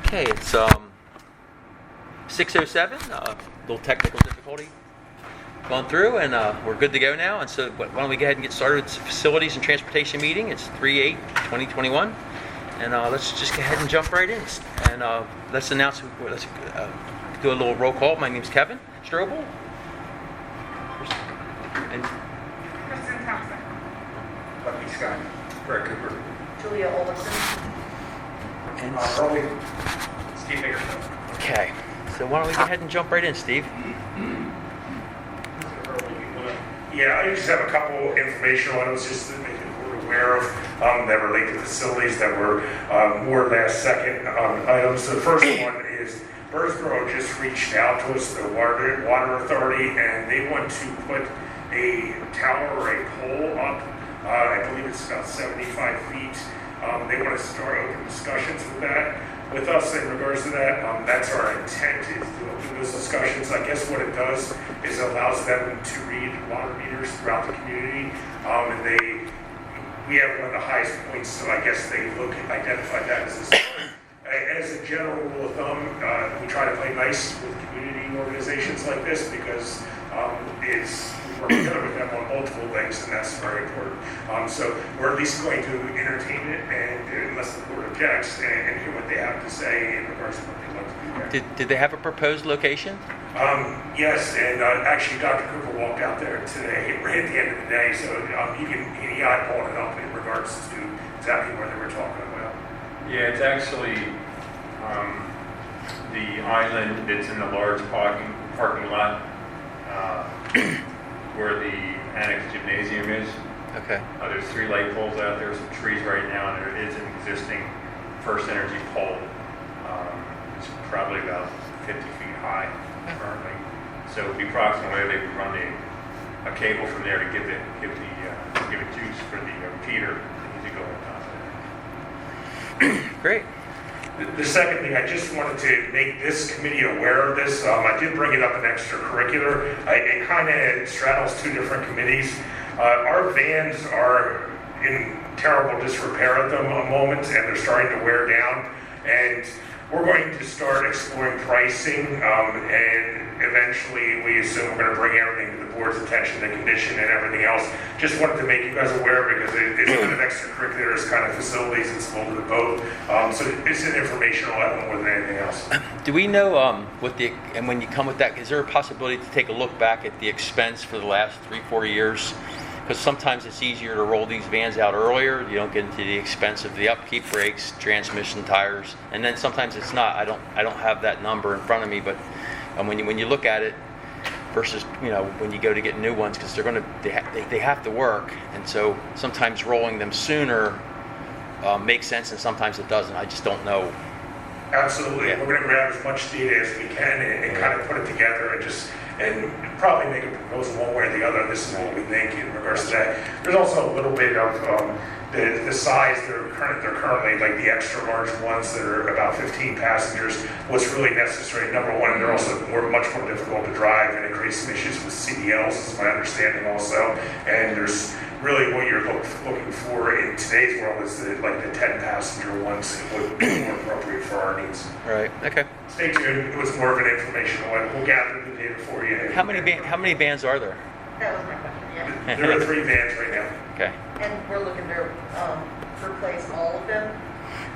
Okay, it's 6:07. Little technical difficulty gone through, and we're good to go now. And so, why don't we go ahead and get started with the facilities and transportation meeting? It's 3/8/2021, and let's just go ahead and jump right in. And let's announce. Let's do a little roll call. My name's Kevin Strobel. And Kristen Thompson. Lucky Scott. Brett Cooper. Julia Olafson. and Early. Steve Bickerson. okay, so why don't we go ahead and jump right in, Steve? Yeah, I just have a couple informational items just to make the board aware of that relate to facilities that were more last second items. The first one is Birdsboro just reached out to us, the water authority, and they want to put a tower or a pole up. I believe it's about 75 feet. They want to start open discussions with us in regards to that. That's our intent, is to open those discussions. I guess what it does is it allows them to read water meters throughout the community. And we have one of the highest points, so I guess they identify that as a as a general rule of thumb. We try to play nice with community organizations like this because we work together with them on multiple things, and that's very important. So we're at least going to entertain it, and unless the board objects, and hear what they have to say in regards to what they'd like to do there. Did they have a proposed location? Yes, and actually Dr. Cooper walked out there today, right at the end of the day, so he eyeballed it up in regards to exactly where they were talking about. Yeah, it's actually the island that's in the large parking lot where the annex gymnasium is. Okay. There's 3 light poles out there, some trees right now, and there is an existing First Energy pole. It's probably about 50 feet high currently. So it'd be approximately they would run a cable from there to give it juice for the repeater that needs to go on top of it. Great. The second thing, I just wanted to make this committee aware of this. I did bring it up in extracurricular. It kind of straddles 2 different committees. Our vans are in terrible disrepair at the moment, and they're starting to wear down. And we're going to start exploring pricing, and eventually we assume we're going to bring everything to the board's attention, the condition and everything else. Just wanted to make you guys aware because it's kind of extracurricular, it's kind of facilities, it's a little bit of both. So it's an informational element more than anything else. Do we know and when you come with that, is there a possibility to take a look back at the expense for the last 3-4 years? Because sometimes it's easier to roll these vans out earlier. You don't get into the expense of the upkeep, brakes, transmission, tires, and then sometimes it's not. I don't have that number in front of me, but when you look at it versus when you go to get new ones, because they have to work, and so sometimes rolling them sooner makes sense, and sometimes it doesn't. I just don't know. Absolutely. Yeah. We're going to grab as much data as we can and kind of put it together and probably make a proposal one way or the other. This is what we think in regards to that. There's also a little bit of the size. They're currently like the extra large ones that are about 15 passengers. What's really necessary, number one, they're also much more difficult to drive, and it creates some issues with CDLs, is my understanding also. And there's really what you're looking for in today's world is the 10-passenger ones would be more appropriate for our needs. Right. Okay. Stay tuned. It was more of an informational one. We'll gather the data for you. How many vans are there? That was my question, yeah. There are 3 vans right now. Okay. And we're looking to replace all of them?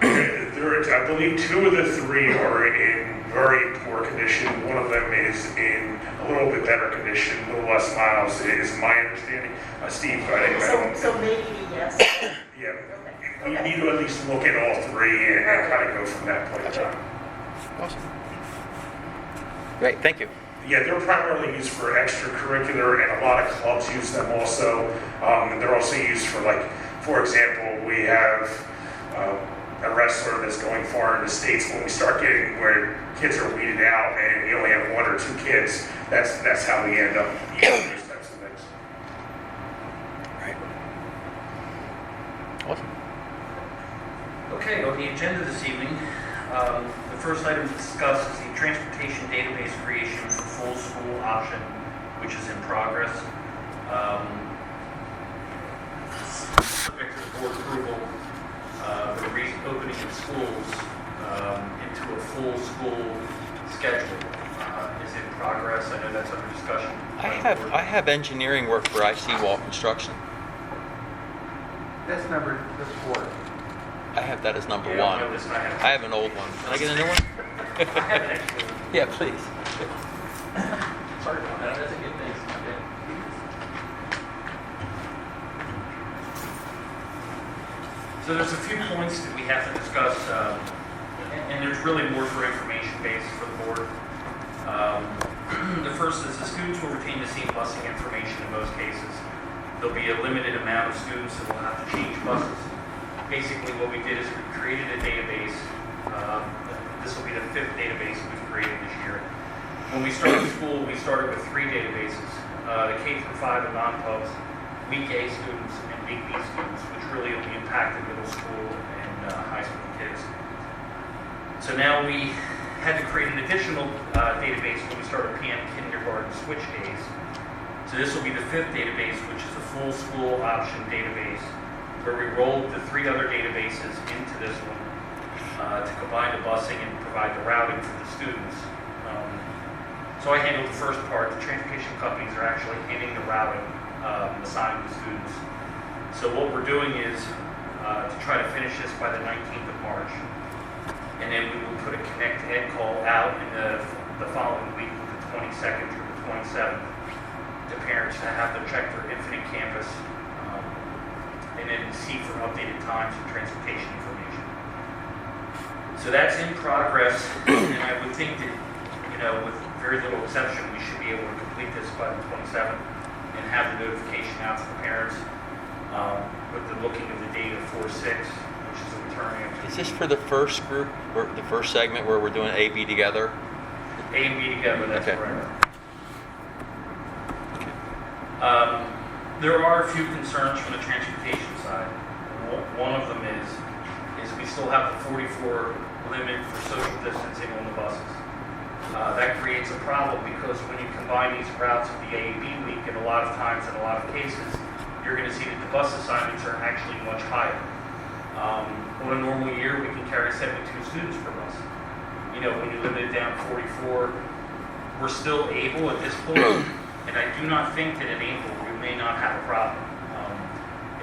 I believe 2 of the 3 are in very poor condition. One of them is in a little bit better condition, a little less miles, is my understanding. Steve, So maybe yes. yeah. Okay. You need to at least look at all 3 and kind of go from that point in time. Awesome. Great. Thank you. Yeah, they're primarily used for extracurricular, and a lot of clubs use them also. And they're also used for, for example, we have a wrestler that's going far in the States. When we start getting where kids are weeded out and you only have 1 or 2 kids, that's how we end up using those types of things. Right. Awesome. Okay, on the agenda this evening, the first item to discuss is the transportation database creation for full school option, which is in progress. Subject to the board approval, the reopening of schools into a school schedule is in progress. I know that's under discussion. I have engineering work for IC Wall Construction. That's four. I have that as number Yeah, one. no, listen, I have- I have an old one. Can I get a new one? I have an extra one. Yeah, please. Sorry about that. That's a good thing. So there's a few points that we have to discuss, and there's really more for information base for the board. The first is the students will retain the same busing information in most cases. There'll be a limited amount of students that will have to change buses. Basically, what we did is we created a database. This will be the 5th database we've created this year. When we started school, we started with 3 databases, the K through 5 and non-pubs, week A students, and week B students, which really only impacted middle school and high school kids. So now we had to create an additional database when we started PM kindergarten switch days. So this will be the 5th database, which is a full school option database, where we rolled the 3 other databases into this one to combine the busing and provide the routing for the students. So I handled the first part. The transportation companies are actually handling the routing, assigning the students. So what we're doing is to try to finish this by the 19th of March. And then we will put a Connect Ed call out in the following week, the 22nd through the 27th, to parents to have them check their Infinite Campus and then see for updated times and transportation information. So that's in progress, and I would think that, with very little exception, we should be able to complete this by the 27th and have the notification out to the parents with the looking of the date of 4/6, which is a returning activity. Is this for the first group, or the first segment where we're doing A, B together? A and B together, that's Okay. correct. There are a few concerns from the transportation side. One of them is we still have the 44 limit for social distancing on the buses. That creates a problem because when you combine these routes with the A and B week, and a lot of times in a lot of cases, you're going to see that the bus assignments are actually much higher. On a normal year, we can carry 72 students per bus. When you limit it down to 44, we're still able at this point, and I do not think that in April we may not have a problem.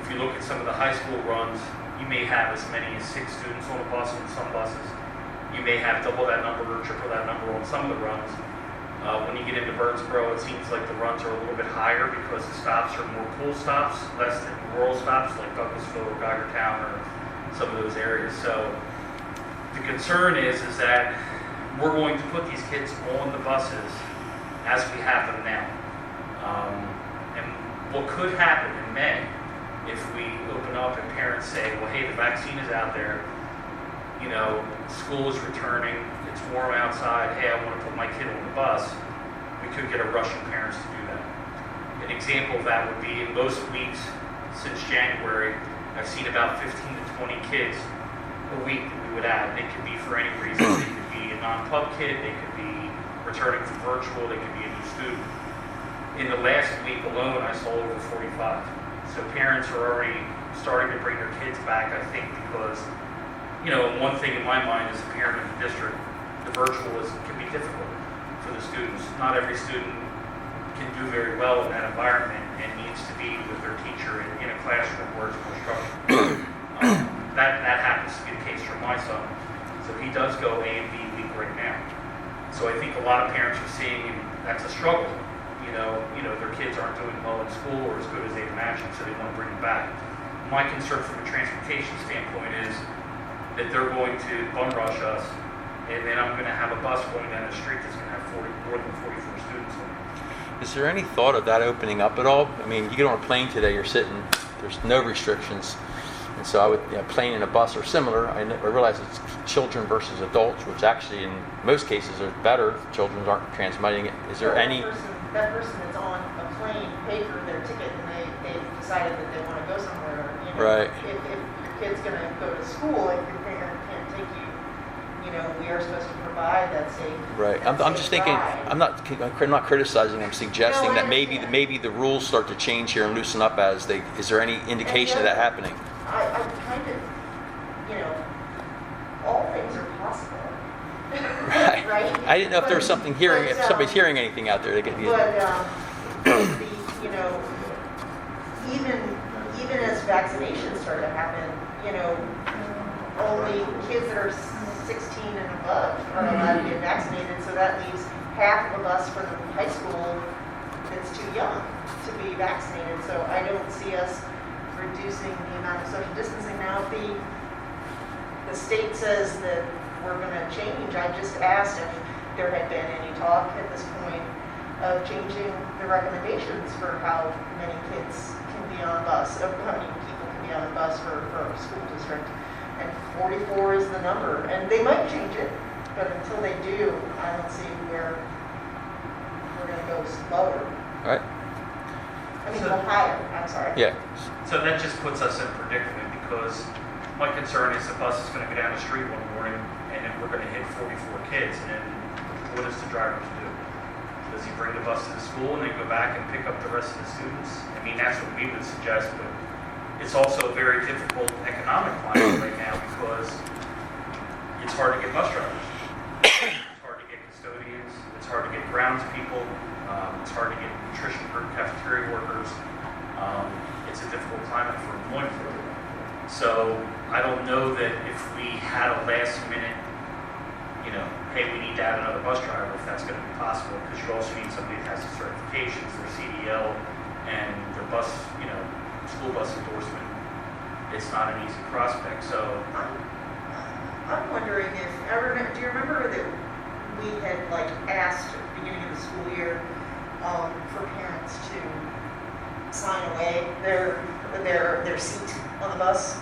If you look at some of the high school runs, you may have as many as 6 students on a bus on some buses. You may have double that number or triple that number on some of the runs. When you get into Birdsboro, it seems like the runs are a little bit higher because the stops are more pool stops, less than rural stops like Douglasville or Geigertown or some of those areas. So the concern is that we're going to put these kids on the buses as we have them now. And what could happen in May if we open up and parents say, well, hey, the vaccine is out there, school is returning, it's warm outside, hey, I want to put my kid on the bus, we could get a rush of parents to do that. An example of that would be in most weeks since January, I've seen about 15 to 20 kids a week that we would add. They could be for any reason. They could be a non-pub kid, they could be returning from virtual, they could be a new student. In the last week alone, I saw over 45. So parents are already starting to bring their kids back, I think, because one thing in my mind as a parent of the district, the virtual can be difficult for the students. Not every student can do very well in that environment and needs to be with their teacher in a classroom where it's more structured. That happens to be the case for my son. So he does go A and B week right now. So I think a lot of parents are seeing that's a struggle. Their kids aren't doing well in school or as good as they imagined, so they want to bring them back. My concern from a transportation standpoint is that they're going to bum rush us, and then I'm going to have a bus going down the street that's going to have more than 44 students on it. Is there any thought of that opening up at all? I mean, you get on a plane today, you're sitting, there's no restrictions. And so I would, plane and a bus are similar. I realize it's children versus adults, which actually in most cases are better. Children aren't transmitting it. Is there any... That person that's on a plane paid for their ticket and they've decided that they want to go somewhere. Right. If your kid's going to go to school, if your parent can't take you, we are supposed to provide that safe. Right. that I'm safe just thinking, ride. I'm not criticizing, I'm suggesting No, I that maybe understand. the rules start to change here and loosen up as they, is there any indication of that happening? I kind of, all things are possible. Right. I didn't know if there was something hearing, if somebody's hearing anything out there. They could, You know, even as vaccinations start to happen, you know, only kids that are 16 and above are allowed to get vaccinated, so that leaves half of a bus for the high school that's too young to be vaccinated. So I don't see us reducing the amount of social distancing. Now, if the state says that we're going to change, I just asked if there had been any talk at this point of changing the recommendations for how many kids can be on a bus, of how many people can be on a bus for a school district. And 44 is the number. And they might change it, but until they do, I don't see where we're going to go lower. all right. I mean, go higher, I'm sorry. Yeah. So that just puts us in a predicament because my concern is the bus is going to go down the street one morning and then we're going to hit 44 kids. And then what does the driver do? Does he bring the bus to the school and then go back and pick up the rest of the students? I mean, that's what we would suggest, but it's also a very difficult economic climate right now because it's hard to get bus drivers. It's hard to get custodians. It's hard to get grounds people. It's hard to get nutrition group cafeteria workers. It's a difficult climate for employment. So I don't know that if we had a last minute, you know, hey, we need to add another bus driver, if that's going to be possible, because you also need somebody that has the certifications, their CDL, and their bus, you know, school bus endorsement. It's not an easy prospect. So I'm wondering if, do you remember that we had like asked at the beginning of the school year for parents to sign away their seat on the bus?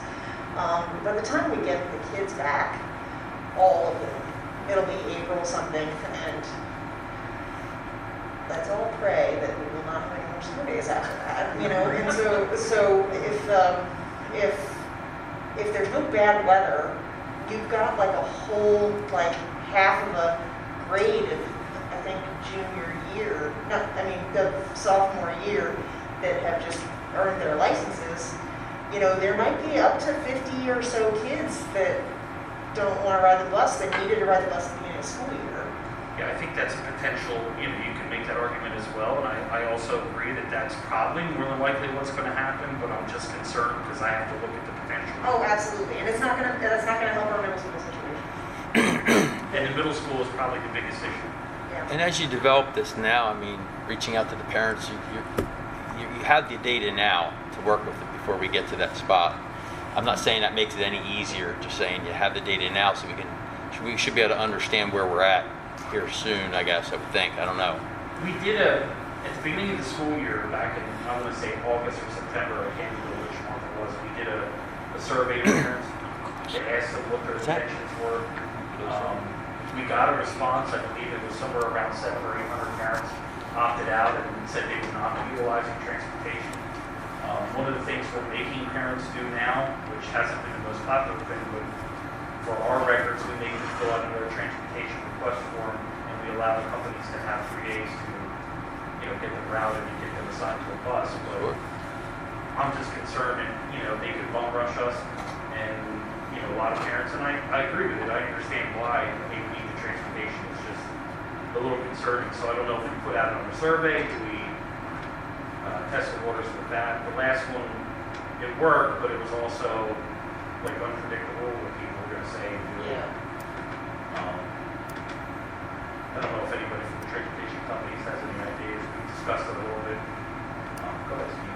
By the time we get the kids back, all of them, it'll be April something, and let's all pray that we will not have any more snow days after that, you know. And so if there's no bad weather, you've got like a whole like half of a grade of, I think, junior year, the sophomore year, that have just earned their licenses. You know, there might be up to 50 or so kids that don't want to ride the bus, that needed to ride the bus at the beginning of the school year. yeah, I think that's a potential, you know, you can make that argument as well. And I also agree that that's probably more than likely what's going to happen, but I'm just concerned because I have to look at the potential. Oh, absolutely, and that's not gonna help our middle school situation. And the middle school is probably the biggest issue. Yeah. And as you develop this now, I mean, reaching out to the parents, you have the data now to work with it before we get to that spot. I'm not saying that makes it any easier, just saying you have the data now so we should be able to understand where we're at here soon, I guess, I would think. I don't know. We did at the beginning of the school year, back in, I want to say August or September, I can't remember which month it was, we did a survey of parents to ask them what their intentions were. We got a response, I believe it was somewhere around 700 or 800 parents opted out and said they would not be utilizing transportation. One of the things we're making parents do now, which hasn't been the most popular thing, but for our records, we make them fill out another transportation request form, and we allow the companies to have 3 days to, you know, get them routed and get them assigned to a bus. But Sure. I'm just concerned, and you know, they could bum rush us, and you know, a lot of parents, and I agree with it. I understand why they need the transportation. It's just a little concerning. So I don't know if we put out another survey. Do we test the waters with that? The last one, it worked, but it was also like unpredictable what people were going to say and do. Yeah. I don't know if anybody from the transportation companies has any ideas. We discussed it a little bit. Go ahead, Steve.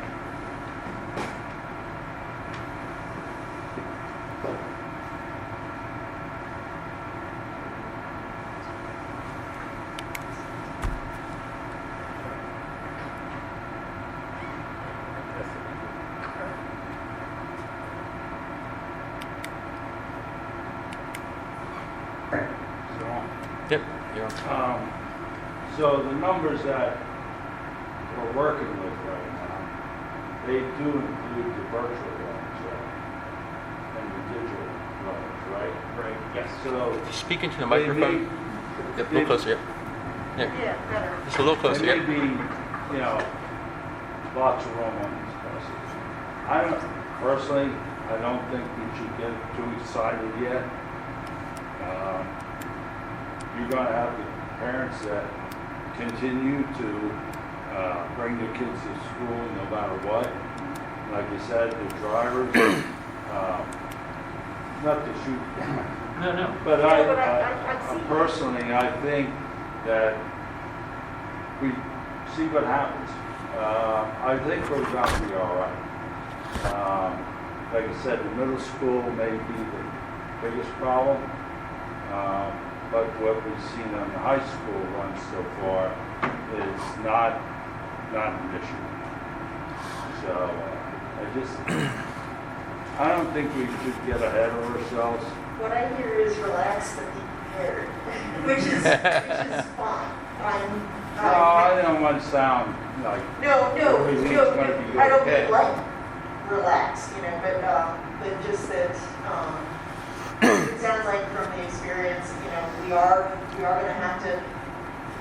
Yep. You're on. So the numbers that we're working with right now, they do include the virtual ones, and the digital ones, right? Right. Yes. So. Speaking to the they microphone. may- Yep, a little closer. Yep. Yeah, better. Just a little closer. There Yep. may be, you know, lots of room on these buses. Personally, I don't think we should get too excited yet. you're gonna have the parents that continue to bring their kids to school no matter what. Like you said, the drivers, not to shoot, No. but Yeah, but I personally, I think that we see what happens. I think we're gonna be all right. Like I said, the middle school may be the biggest problem, but what we've seen on the high school run so far is not an issue. So I don't think we should get ahead of ourselves. What I hear is relax but be prepared, which is fine. I don't want to sound like No, everything's gonna be I don't okay. mean like relax, but just that, it sounds like from the experience, we are gonna have to,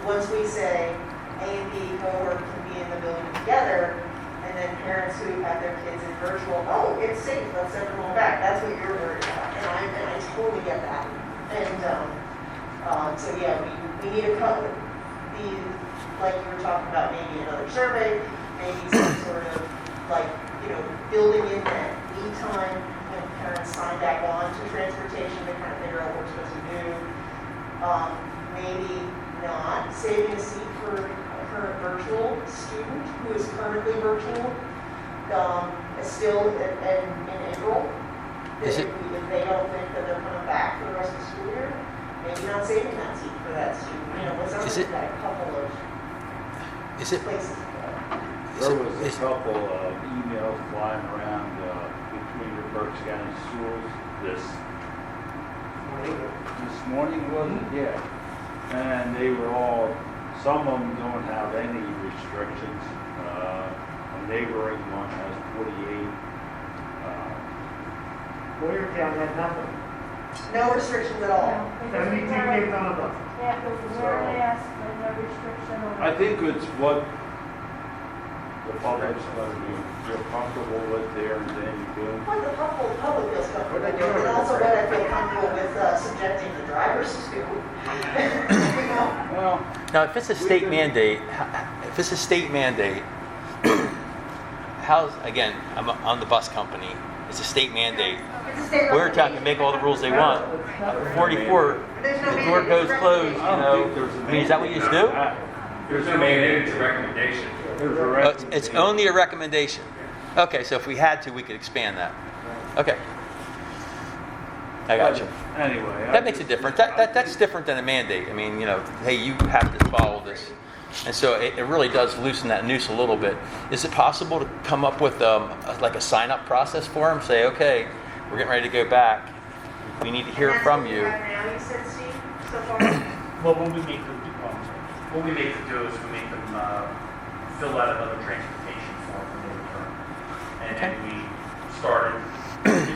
once we say A and B cohort can be in the building together, and then parents who have their kids in virtual, oh, it's safe, let's send them all back, that's what you're worried about, and I totally get that. And, so yeah, we need to like you were talking about, maybe another survey, maybe some sort of building in that lead time when parents sign back on to transportation to kind of figure out what we're supposed to do. Maybe not saving a seat for a current virtual student who is currently virtual, still in April. Is it- If they don't think that they're coming back for the rest of the school year, maybe not saving that seat for that student. Is it- We've got a couple of Is it, places to go. There was a couple of emails flying around between the Berks County schools this morning, wasn't it? Yeah. And they were all, some of them don't have any restrictions. A neighboring one has 48. Boyertown had nothing. No restrictions at all. 72 kids on a bus. Yeah, it was where they asked for no restriction on. I think it's what the public's going to be feel comfortable with there and then you do. What the public feels comfortable with, and also what I feel comfortable with subjecting the drivers to. Well, now, if it's a state mandate, how's, again, I'm on the bus company, it's a state mandate. It's a state Boyertown can make all the rules they want. 44, There's no the door mandate, goes it's closed, you I don't know. think there's a I mean, is that what you just do? There's no mandate, it's a recommendation. There's a Oh, recommendation. it's only a recommendation. Okay, so if we had to, we could expand that. Okay. I got you. Anyway. That makes it different. That's different than a mandate. I mean, hey, you have to follow this. And so it really does loosen that noose a little bit. Is it possible to come up with like a sign-up process for them? Say, okay, we're getting ready to go back. We need to hear from you. And that's what we have now, you said, Steve, so far? Well, what we make them do is we make them fill out another transportation form when they return. And then we started,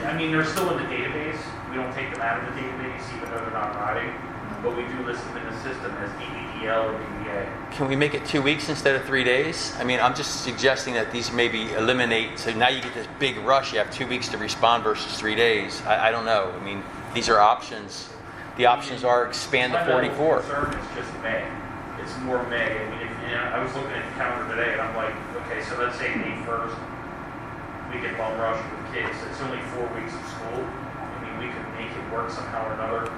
I mean, they're still in the database. We don't take them out of the database even though they're not riding, but we do list them in the system as DVDL or DVA. Can we make it 2 weeks instead of 3 days? I mean, I'm just suggesting that these maybe eliminate, so now you get this big rush, you have 2 weeks to respond versus 3 days. I don't know. I mean, these are options. The options are expand to My level of 44. concern is just May. It's more May. I mean, I was looking at the calendar today and I'm like, okay, so let's say May 1st, we get bum rush with kids. It's only 4 weeks of school. I mean, we could make it work somehow or another.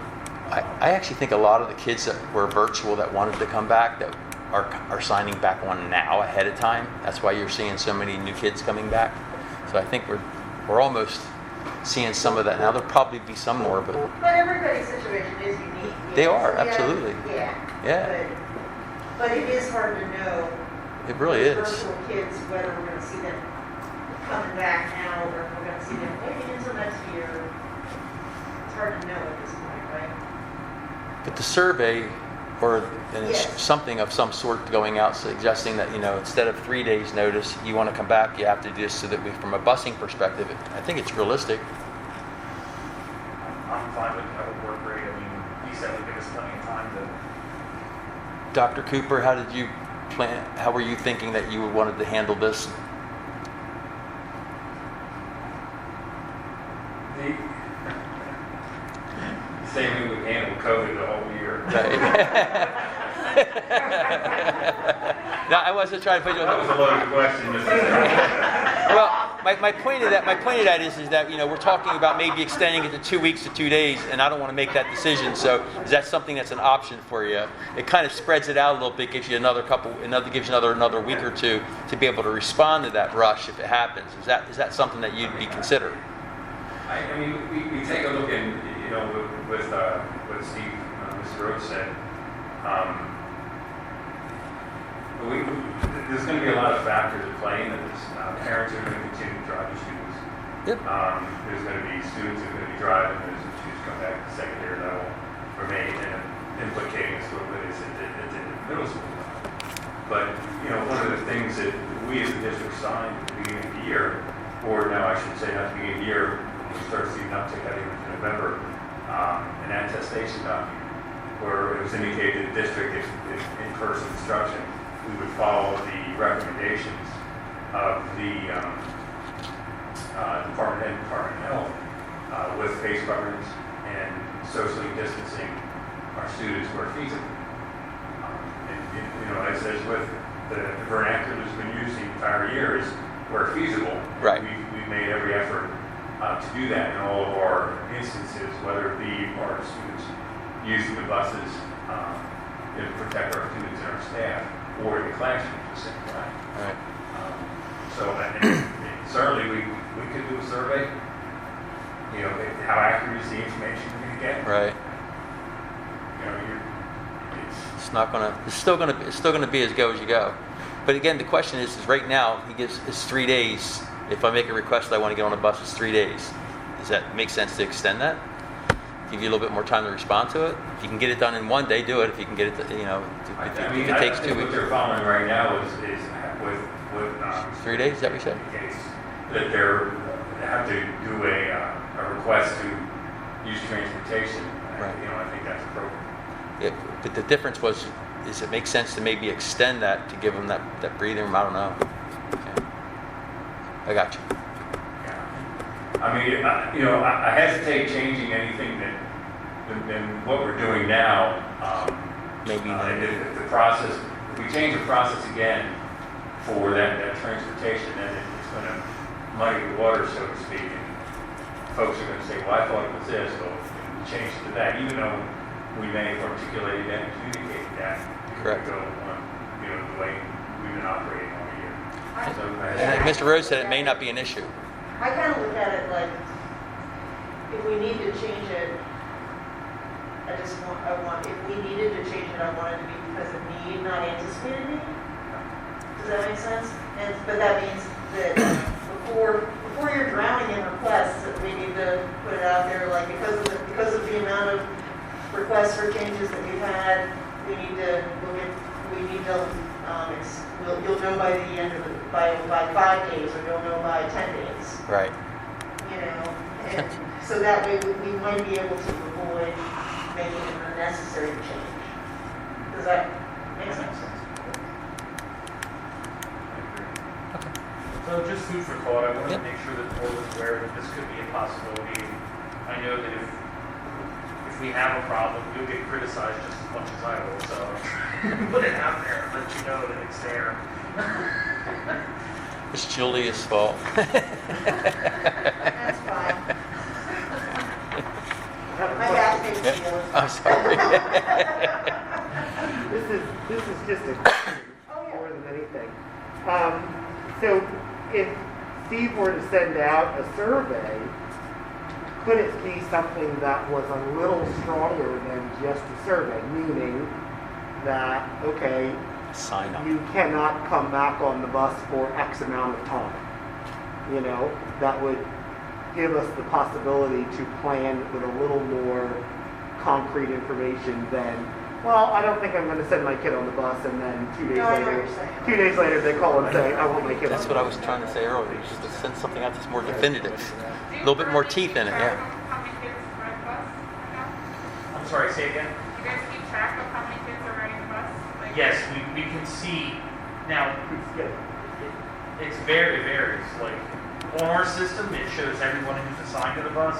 I actually think a lot of the kids that were virtual that wanted to come back that are signing back on now ahead of time. That's why you're seeing so many new kids coming back. So I think we're almost seeing some of that now. There'll probably be some more, but But everybody's situation is unique. They are, So, yeah, absolutely. Yeah. But it is hard to know. it really with is. Virtual kids, whether we're going to see them coming back now or if we're going to see them maybe until next year. It's hard to know at this point, right? But the survey, or Yes. something of some sort going out suggesting that, instead of 3 days notice, you want to come back, you have to do this so that from a busing perspective, I think it's realistic. I'm fine with that would work great. I mean, he said would give us plenty of time to. Dr. Cooper, how were you thinking that you wanted to handle this? Same way we handled COVID the whole year. No, I wasn't trying to put you on That was a loaded question, Mr. Chairman. Well, my point of that is that, you know, we're talking about maybe extending it to 2 weeks to 2 days, and I don't want to make that decision. So is that something that's an option for you? It kind of spreads it out a little bit, gives you another week or two to be able to respond to that rush if it happens. Is that something that you'd be considered? I mean, we take a look and, you know, with what Steve, Mr. Rhodes said, there's going to be a lot of factors at play in this. Parents are going to continue to drive their students. Yep. There's going to be students that are going to be driving, there's students come back to secondary level, or maybe implicating us a little bit is at the middle school level. But, you know, one of the things that we as a district signed at the beginning of the year, or now I should say not the beginning of the year, we start seeing an uptick out into November, an attestation document where it was indicated the district, if in-person instruction, we would follow the recommendations of the Department of Health with face coverings and socially distancing our students where feasible. And, you know, as with the vernacular that's been used the entire year is where feasible. Right. We've made every effort to do that in all of our instances, whether it be our students using the buses to protect our students and our staff, or in the classroom at the same time. Right. So certainly we could do a survey. You know, how accurate is the information we're going to get? Right. You know, It's still gonna be as go as you go. But again, the question is right now it's 3 days. If I make a request, I want to get on a bus. It's 3 days. Does that make sense to extend that? Give you a little bit more time to respond to it. If you can get it done in 1 day, do it. If you can get it, if it takes 2 what weeks, they're following right now is with 3 days. Is that what you said? indicates that they have to do a request to use transportation. Right. You know, I think that's appropriate. But the difference is it makes sense to maybe extend that to give them that breathing room. I don't know. Okay. I got you. Yeah. I mean, you know, I hesitate changing anything than what we're doing now. Maybe If the process, if we change the process again for that transportation, then it's going to muddy the water, so to speak. And folks are going to say, well, I thought it was this, so we changed it to that, even though we may have articulated that and communicated that. Correct. We go on, you know, the way we've been operating all year. So And Mr. Rhodes said it may not be an issue. I kind of look at it like, if we need to change it, if we needed to change it, I want it to be because of need, not anticipated need. Does that make sense? But that means that before you're drowning in requests, that we need to put it out there, like, because of the amount of requests for changes that we've had, we need to you'll know by the end of it, by 5 days, or you'll know by 10 days. Right. You know, and so that way we might be able to avoid making an unnecessary change. Does that make sense? So just food for thought, I wanted Yep. to make sure that the board was aware that this could be a possibility. I know that if we have a problem, you'll get criticized just as much as I will, so put it out there, let you know that it's there. It's Julia's fault. That's fine. My back makes me ill. I'm sorry. This is just a question Oh, yeah. more than anything. So if Steve were to send out a survey, could it be something that was a little stronger than just a survey? Meaning that, okay, Sign up. you cannot come back on the bus for X amount of time. You know, that would give us the possibility to plan with a little more concrete information than, well, I don't think I'm going to send my kid on the bus, and then 2 days No, I know what later, you're saying. 2 days later they call and say, I want my kid on That's the what I bus. was trying to say earlier. Just to send something out that's more definitive, a little bit more teeth in it. Yeah. How many kids ride the bus right now? I'm sorry, say again? You guys keep track of how many kids are riding the bus? Like, Yes, we can see, now, it varies, like, on our system, it shows everyone who's assigned to the bus,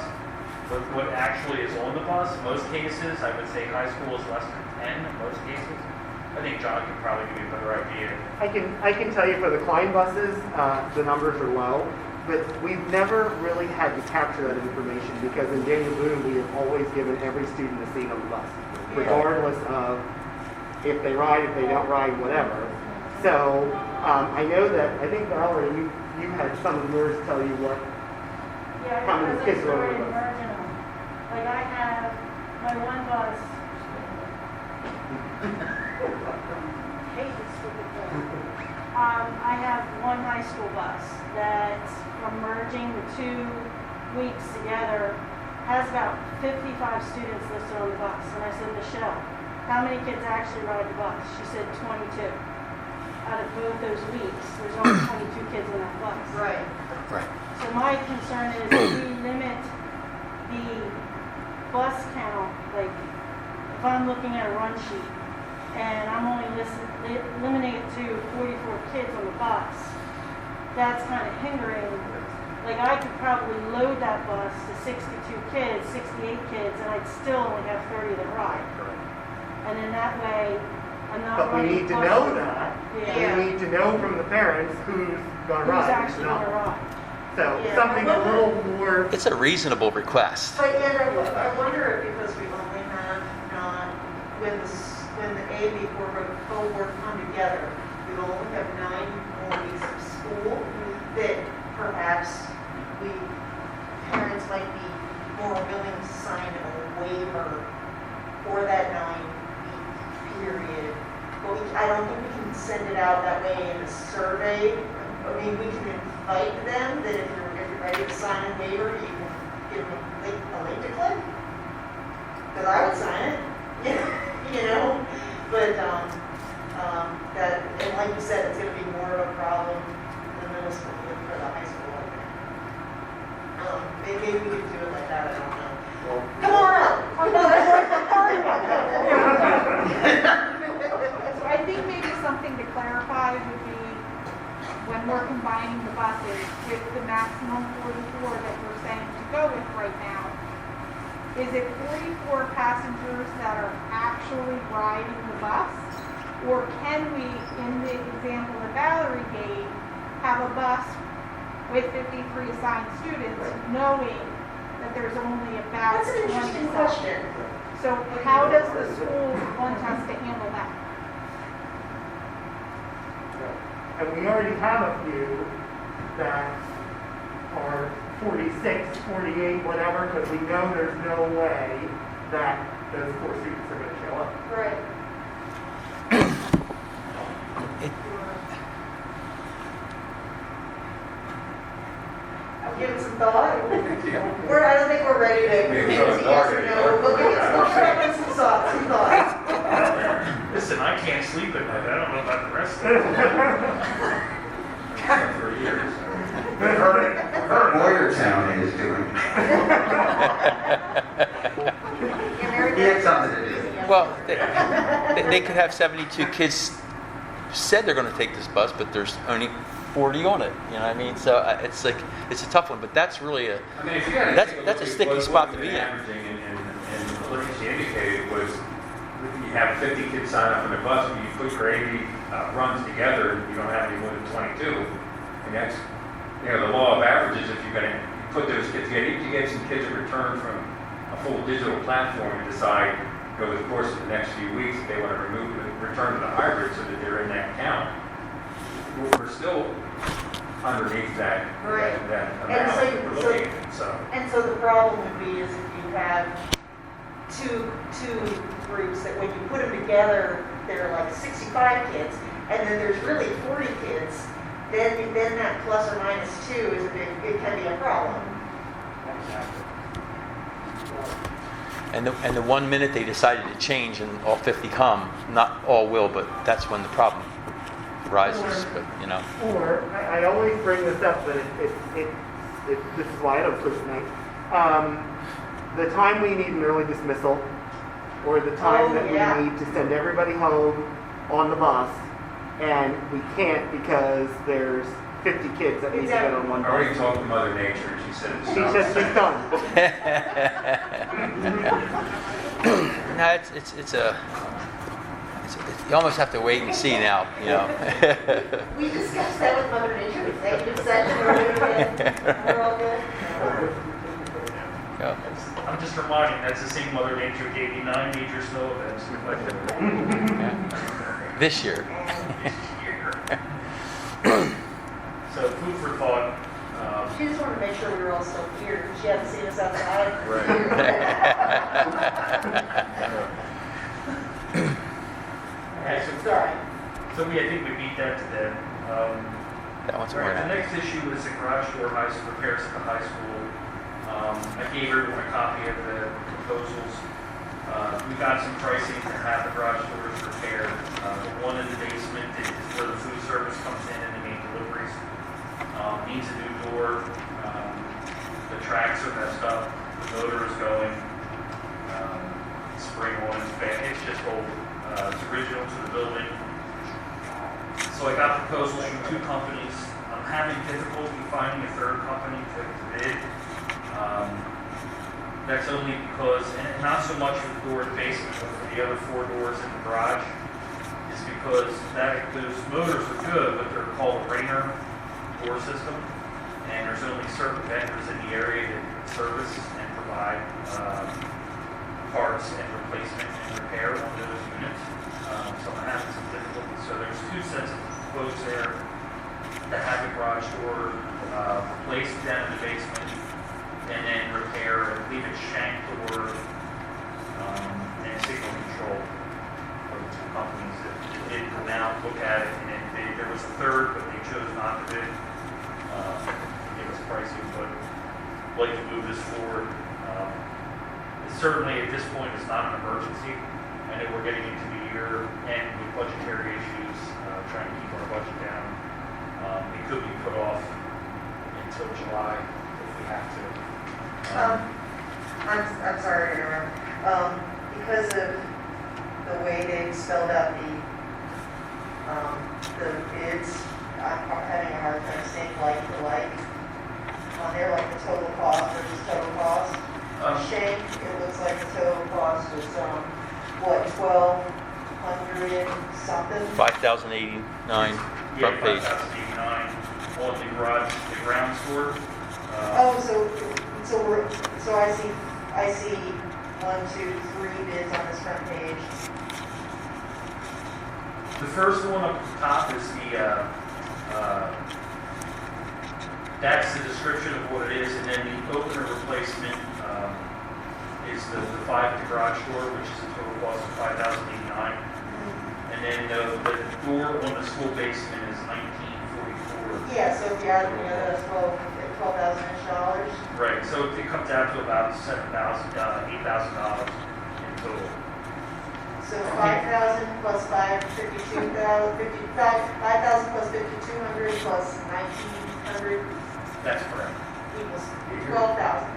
what actually is on the bus. Most cases, I would say high school is less than 10 in most cases. I think John can probably give you a better idea. I can tell you for the Klein buses, the numbers are low, but we've never really had to capture that information because in Daniel Boone, we have always given every student a seat on the bus, regardless of if they ride, if they don't ride, whatever. So I know that, I think Valerie, you had some of yours tell you what, Yeah, how many because I kids were on started the bus. merging them. Like I have my one bus. Hate this stupid thing. I have one high school bus that from merging the 2 weeks together has about 55 students listed on the bus. And I said, Michelle, how many kids actually ride the bus? She said 22. Out of both those weeks, there's only 22 kids on that bus. Right. Right. So my concern is if we limit the bus count, like if I'm looking at a run sheet and I'm only limiting it to 44 kids on the bus, that's kind of hindering. Like I could probably load that bus to 62 kids, 68 kids, and I'd still only have 30 that ride. And then that way, I'm not But we running need to buses. know that. Yeah. We need to know from the parents who's gonna ride. Who's actually not. gonna ride? So Yeah. something a little more, It's a reasonable request. But yet, I wonder if because we only have not, when the AB cohort come together, we only have 9 more weeks of school, that perhaps parents might be more willing to sign a waiver for that 9-week period. But I don't think we can send it out that way in a survey. I mean, we can invite them that if you're ready to sign a waiver, you can give them a link to click. Because I would sign it, you know? But that, and like you said, it's going to be more of a problem in the middle school than for the high school, I think. Maybe we could do it like that, I don't know. Come on up! So I think maybe something to clarify would be when we're combining the buses with the maximum 44 that we're saying to go with right now, is it 44 passengers that are actually riding the bus? Or can we, in the example that Valerie gave, have a bus with 53 assigned students knowing that there's only about That's an 20 interesting assigned? question. So how does the school want us to handle that? and we already have a few that are 46, 48, whatever, because we know there's no way that those 4 students are gonna show up. Right. I'll give it some thought. I don't think we're ready to give it a yes or no. We'll give it some thought, some thought. Listen, I can't sleep at night. I don't know about the rest of them. For years. Boyertown is doing. He had something to do. Well, they could have 72 kids said they're going to take this bus, but there's only 40 on it. You know what I mean? So it's like, it's a tough one, but that's really a, I mean, if you had that's a sticky spot to be in. Averaging and what she indicated was, you have 50 kids sign up on the bus, and you put your 80 runs together, you don't have any more than 22. And that's, the law of averages, if you're going to put those kids together, you get some kids that return from a full digital platform and decide, over the course of the next few weeks, if they want to return to the hybrid so that they're in that count. We're still underneath that, Right. that And amount so- that we're looking at, so. And so the problem would be is if you have two groups that when you put them together, they're like 65 kids, and then there's really 40 kids, then that plus or minus 2 is it can be a problem. And the 1 minute they decided to change and all 50 come, not all will, but that's when the problem rises. But Or, I always bring this up, but this is why I don't sleep tonight. The time we need an early dismissal, or the time Oh, that yeah. we need to send everybody home on the bus, and we can't because there's 50 kids that need to get on one I already bus. talked to Mother Nature, and she said it's She not. said she's done. No, you almost have to wait and see now, you know. We discussed that with Mother Nature executive session earlier, and we're all good. Yeah. I'm just reminding, that's the same Mother Nature gave you 9 major snow events This year. this year. So food for thought. She just wanted to make sure we were all still here, because she hadn't seen us outside. Okay, so Sorry. So I think we beat that to death. That one's Right, more. the next issue is the garage door repairs at the high school. I gave everyone a copy of the proposals. We got some pricing to have the garage doors repaired. The one in the basement is where the food service comes in and they make deliveries. Needs a new door. The tracks are messed up. The motor is going. Spring on is bad. It's just old. It's original to the building. So I got proposals from 2 companies. I'm having difficulty finding a third company to bid. That's only because, and not so much for the door in the basement, but for the other 4 doors in the garage, is because those motors are good, but they're called a Rainer door system, and there's only certain vendors in the area that service and provide parts and replacement and repair on those units. So I'm having some difficulty. So there's 2 sets of quotes there to have the garage door replaced down in the basement and then repair, I believe it's shank door and signal control for the 2 companies that did come out, look at it, and then there was a third, but they chose not to bid. Give us pricing, but I'd like to move this forward. Certainly at this point it's not an emergency. I know we're getting into the year and with budgetary issues, trying to keep our budget down. It could be put off until July if we have to. I'm sorry to interrupt. Because of the way they spelled out the bids, I'm having a hard time saying like for like. On there, like the total cost versus total cost. Shank, it looks like the total cost was, what, 1,200 something? 5,089 front page. 5,089 on the garage, the ground floor. Oh, so I see 1, 2, 3 bids on this front page. The first one up at the top is that's the description of what it is, and then the opener replacement is the 5 at the garage door, which is a total cost of $5,089. And then the door on the school basement is $1,944. Yeah, so if you add, that's $12,000-ish. Right, so it comes out to about $8,000 in total. So 5,000 plus 52,000, 5,000 plus 5,200 plus 1,900 That's correct. equals 12,000.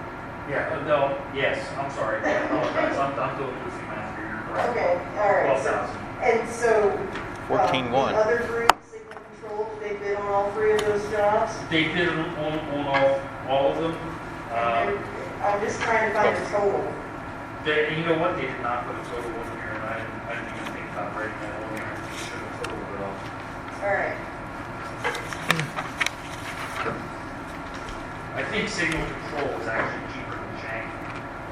Yeah, no, yes, I'm sorry. I apologize. I'm doing goofy math here. You're correct. Okay, all right. 12,000. And so, 14,100. the other group, signal control, they bid on all 3 of those jobs? They did on all of them. And I'm just trying to find the total. And you know what? They did not put a total in here, and I didn't even think about writing that on there. I should have totaled it all. All right. I think signal control is actually cheaper than Shank.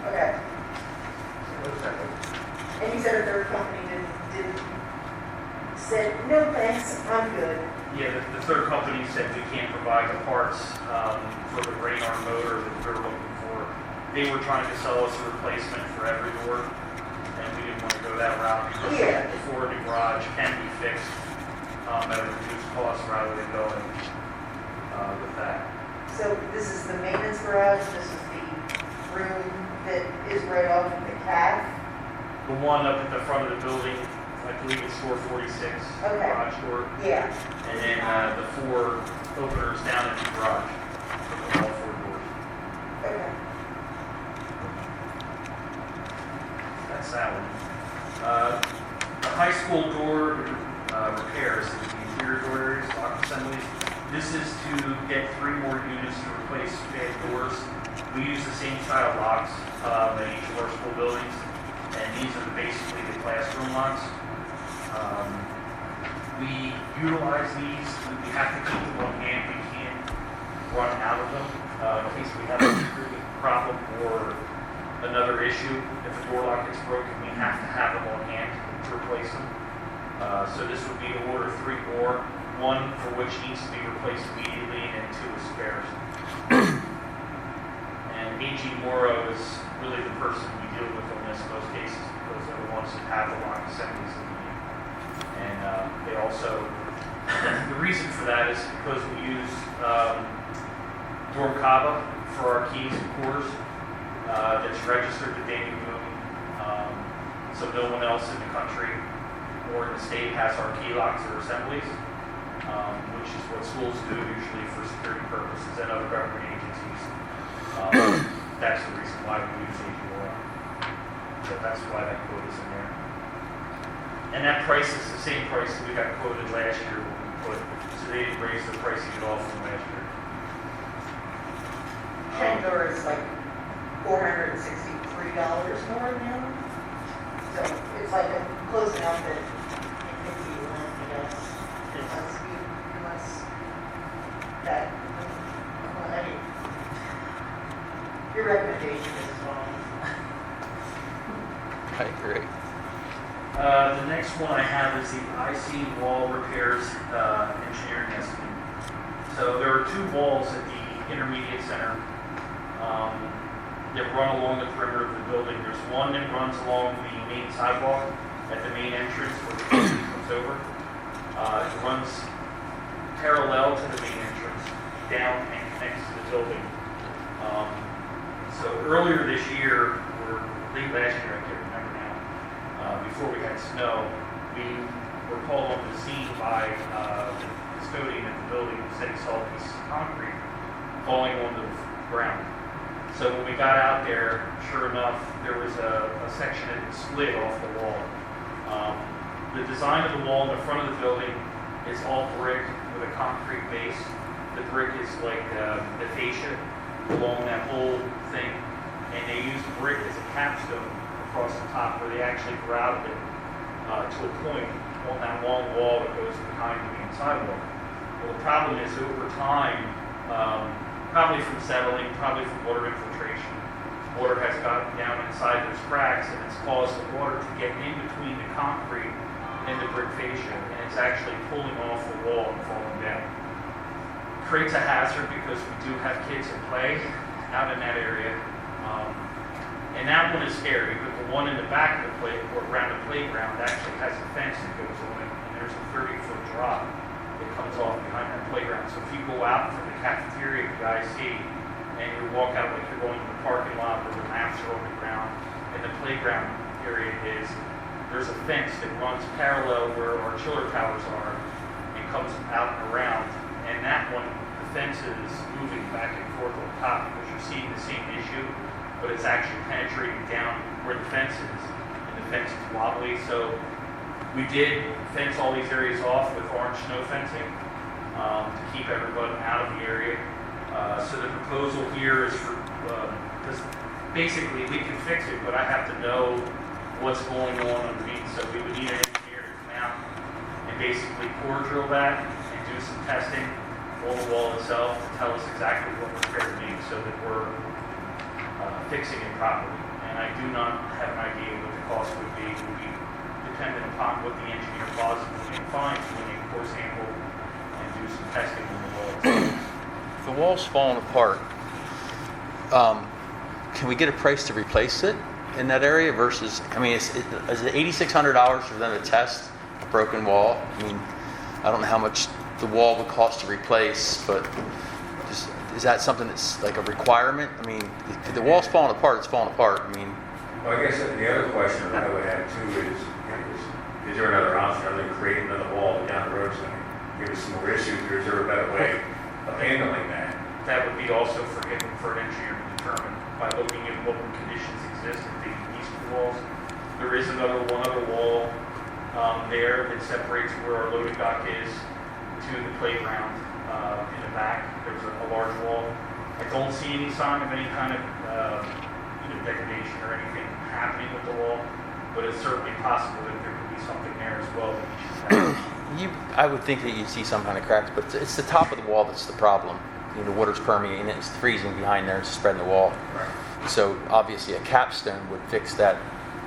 Okay. What is that? And you said a third company said, no thanks, I'm good. Yeah, the third company said we can't provide the parts for the Raynor motor that we were looking for. They were trying to sell us a replacement for every door, and we didn't want to go that route because Yeah. before the garage can be fixed at a reduced cost rather than going with that. So this is the maintenance garage, this is the room that is right off of the CAF. The one up at the front of the building, I believe it's door 46, Okay. garage door, Yeah. and then the 4 openers down in the garage for all 4 doors. Okay. That's that one. The high school door repairs, the interior door areas, lock assemblies. This is to get 3 more units to replace bad doors. We use the same style locks at each of our school buildings, and these are basically the classroom locks. We utilize these. We have to keep them on hand. We can't run out of them in case we have a security problem or another issue. If the door lock gets broken, we have to have them on hand to replace them. So this would be to order 3 more, 1 for which needs to be replaced immediately, and 2 as spares. And AG Morrow is really the person we deal with on this in most cases, because they're the ones that have the lock assemblies that we need. And they also, the reason for that is because we use Dormcaba for our keys and cores. That's registered to David Boone. So no one else in the country or in the state has our key locks or assemblies, which is what schools do usually for security purposes and other government agencies. That's the reason why we use AG1. So that's why that quote is in there. And that price is the same price that we got quoted last year when we put, so they didn't raise the pricing at all from last year. 10 doors like $463 more now. So it's like a close enough that it could be one, I guess. Unless that, well, I mean, your recommendation is fine. I agree. The next one I have is the IC wall repairs engineering estimate. So there are 2 walls at the intermediate center that run along the perimeter of the building. There's one that runs along the main sidewalk at the main entrance where the building comes over. It runs parallel to the main entrance, down and connects to the building. So earlier this year, or late last year, I can't remember now, before we had snow, we were called onto the scene by the custodian at the building who said he saw a piece of concrete falling onto the ground. So when we got out there, sure enough, there was a section that had slid off the wall. The design of the wall in the front of the building is all brick with a concrete base. The brick is like the fascia along that whole thing, and they use brick as a capstone across the top where they actually grouted it to a point on that long wall that goes behind the main sidewalk. Well, the problem is over time, probably from settling, probably from water infiltration, water has gotten down inside those cracks, and it's caused the water to get in between the concrete and the brick fascia, and it's actually pulling off the wall and falling down. Creates a hazard because we do have kids that play out in that area, and that one is scary, but the one in the back of the play, or around the playground, actually has a fence that goes on it, and there's a 30-foot drop that comes off behind that playground. So if you go out from the cafeteria at the IC and you walk out like you're going to the parking lot where the maps are on the ground and the playground area is, there's a fence that runs parallel where our chiller towers are and comes out and around. And that one, the fence is moving back and forth on top because you're seeing the same issue, but it's actually penetrating down where the fence is, and the fence is wobbly. So we did fence all these areas off with orange snow fencing to keep everyone out of the area. So the proposal here is for, because basically we can fix it, but I have to know what's going on underneath. So we would need an engineer to come out and basically core drill that and do some testing on the wall itself to tell us exactly what repair needs so that we're fixing it properly. And I do not have an idea what the cost would be. It would be dependent upon what the engineer possibly can find when they core sample and do some testing on the wall itself. The wall's falling apart. Can we get a price to replace it in that area versus, I mean, is it $8,600 for them to test a broken wall? I mean, I don't know how much the wall would cost to replace, but just, is that something that's like a requirement? I mean, if the wall's falling apart, it's falling apart. I mean, Well, I guess the other question I would have too is there another option other than creating another wall down the road so give us some more issues, or is there a better way of handling that? That would be also for an engineer to determine by looking at what conditions exist at the eastern walls. There is one other wall there that separates where our loading dock is to the playground. in the back. There's a large wall. I don't see any sign of any kind of degradation or anything happening with the wall, but it's certainly possible that there could be something there as well. I would think that you'd see some kind of cracks, but it's the top of the wall that's the problem. The water's permeating it, it's freezing behind there, it's spreading the wall. Right. So obviously a capstone would fix that,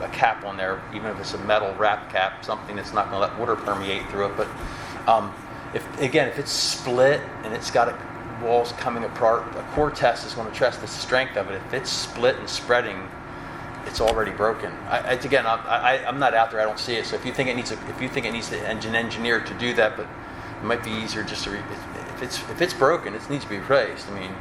a cap on there, even if it's a metal wrap cap, something that's not going to let water permeate through it. But if it's split and it's got walls coming apart, a core test is going to test the strength of it. If it's split and spreading, it's already broken. I'm not out there. I don't see it. So if you think it needs an engineer to do that, but it might be easier just to. If it's broken, it needs to be replaced. I mean,